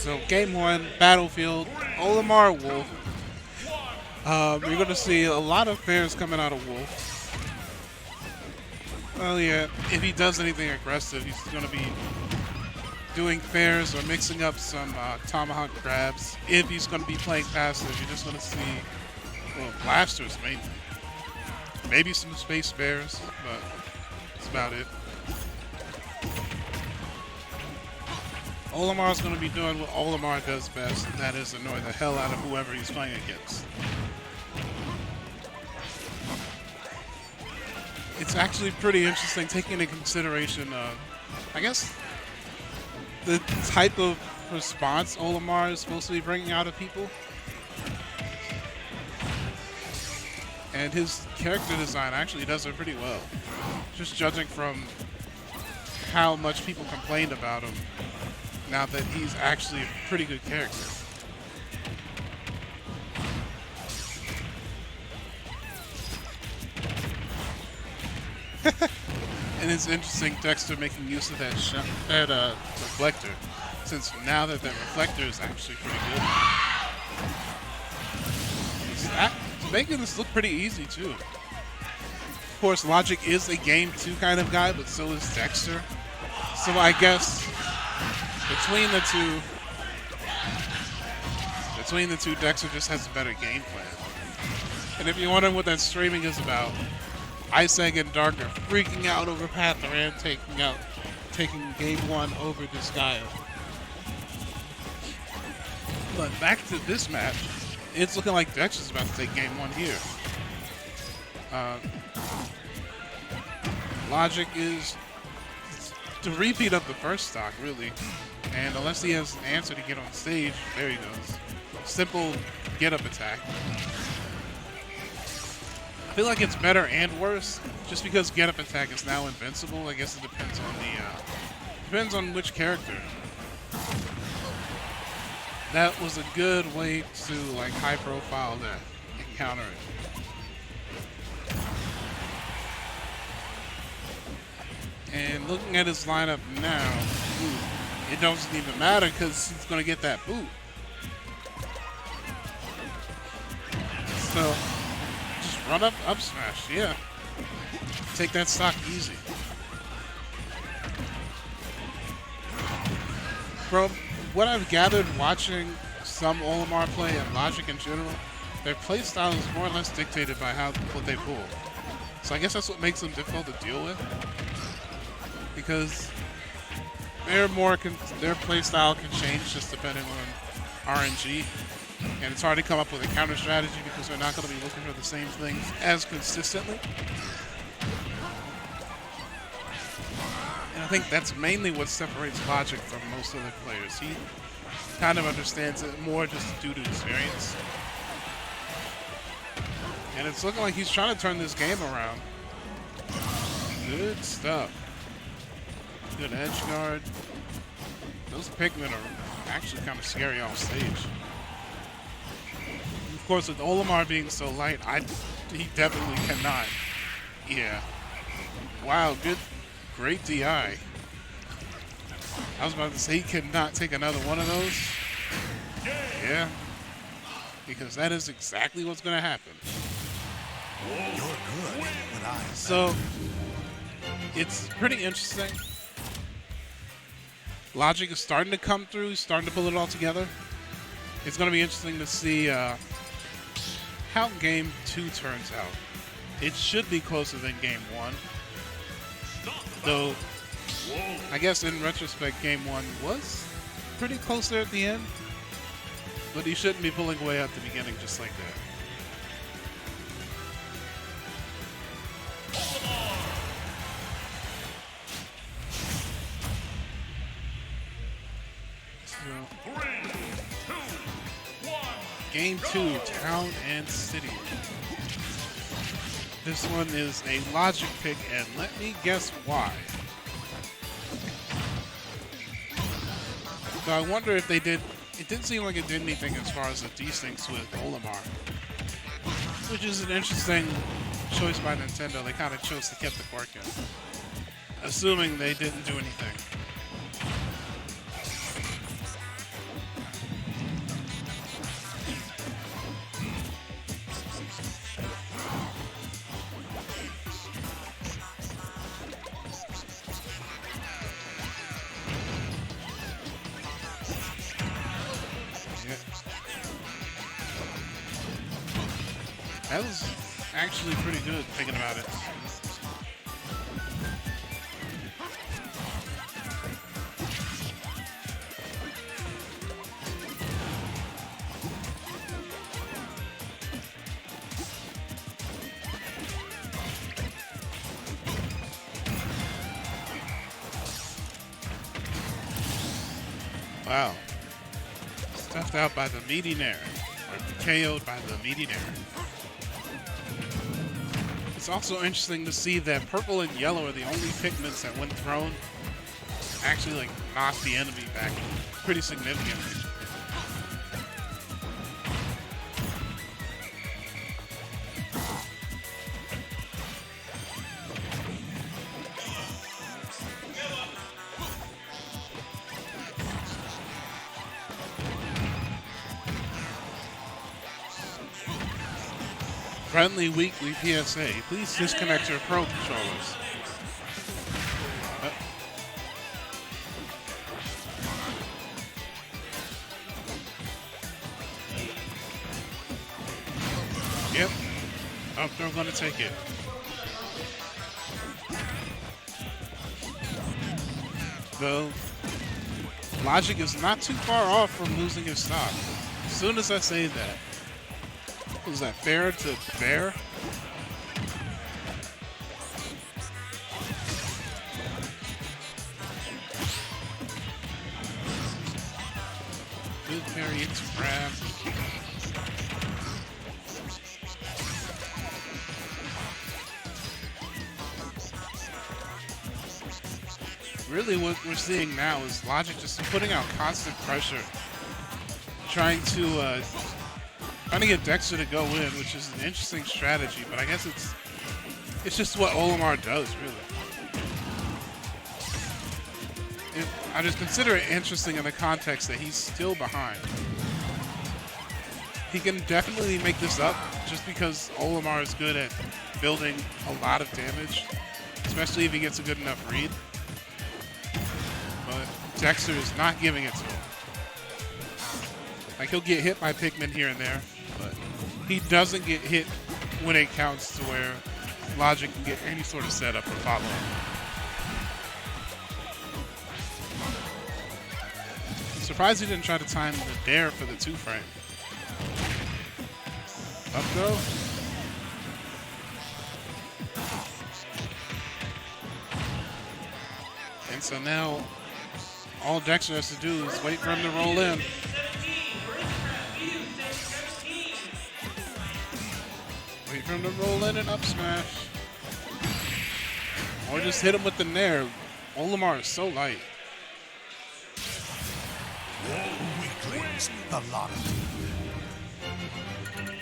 So game one, Battlefield, Olimar Wolf. You're going to see a lot of fairs coming out of Wolf. Well, yeah, if he does anything aggressive, he's going to be doing fairs or mixing up some tomahawk grabs. If he's going to be playing passive, you're just going to see, well, blasters mainly. Maybe some space bears, but that's about it. Olimar's going to be doing what Olimar does best, and that is annoy the hell out of whoever he's playing against. It's actually pretty interesting taking into consideration, I guess, the type of response Olimar is supposed to be bringing out of people. And his character design actually does it pretty well. Just judging from how much people complained about him, now that he's actually a pretty good character. And it's interesting Dexter making use of that reflector, since now that reflector is actually pretty good. It's making this look pretty easy too. Of course, Logic is a game 2 kind of guy, but so is Dexter. So I guess between the two, Dexter just has a better game plan. And if you're wondering what that streaming is about, Ice Egg and Dark are freaking out over Patharan taking game 1 over Disgaea. But back to this match, it's looking like Dexter's about to take game 1 here. Logic is the repeat of the first stock, really. And unless he has an answer to get on stage, there he goes. Simple get-up attack. I feel like it's better and worse, just because get-up attack is now invincible. I guess it depends on which character. That was a good way to high profile that and counter it. And looking at his lineup now, it doesn't even matter because he's going to get that boot. So just run up smash, yeah. Take that stock easy. From what I've gathered watching some Olimar play and Logic in general, their playstyle is more or less dictated by what they pull. So I guess that's what makes them difficult to deal with. Because their playstyle can change just depending on RNG. And it's hard to come up with a counter strategy because they're not going to be looking for the same things as consistently. And I think that's mainly what separates Logic from most other players. He kind of understands it more just due to experience. And it's looking like he's trying to turn this game around. Good stuff. Good edge guard. Those Pikmin are actually kind of scary off stage. Of course, with Olimar being so light, he definitely cannot. Yeah. Wow, great DI. I was about to say he cannot take another one of those. Yeah. Because that is exactly what's going to happen. You're good when I So, it's pretty interesting. Logic is starting to come through. He's starting to pull it all together. It's going to be interesting to see how Game 2 turns out. It should be closer than Game 1. Though, I guess in retrospect, Game 1 was pretty close there at the end. But he shouldn't be pulling away at the beginning just like that. Game 2, Town and City. This one is a Logic pick, and let me guess why. So I wonder if they did. It didn't seem like it did anything as far as the desyncs with Olimar, which is an interesting choice by Nintendo. They kind of chose to keep the quirk in, assuming they didn't do anything. That was actually pretty good, thinking about it. Wow. Stuffed out by the meaty Nair. Or KO'd by the meaty Nair. It's also interesting to see that purple and yellow are the only pigments that, when thrown, actually like knock the enemy back pretty significantly. Friendly weekly PSA. Please disconnect your Pro controllers. Yep. Oh, they're going to take it. Though, Logic is not too far off from losing his stock. As soon as I say that. Was that fair to fair? Good parry into grab. Really what we're seeing now is Logic just putting out constant pressure. Trying to get Dexter to go in, which is an interesting strategy, but I guess it's just what Olimar does, really. I just consider it interesting in the context that he's still behind. He can definitely make this up just because Olimar is good at building a lot of damage, especially if he gets a good enough read. But Dexter is not giving it to him. Like, he'll get hit by Pikmin here and there, but he doesn't get hit when it counts to where Logic can get any sort of setup or follow-up. Surprised he didn't try to time the dare for the 2-frame. Up throw. And so now all Dexter has to do is wait for him to roll in. Wait for him to roll in and up smash. Or just hit him with the Nair. Olimar is so light. Weaklings, the lot of you.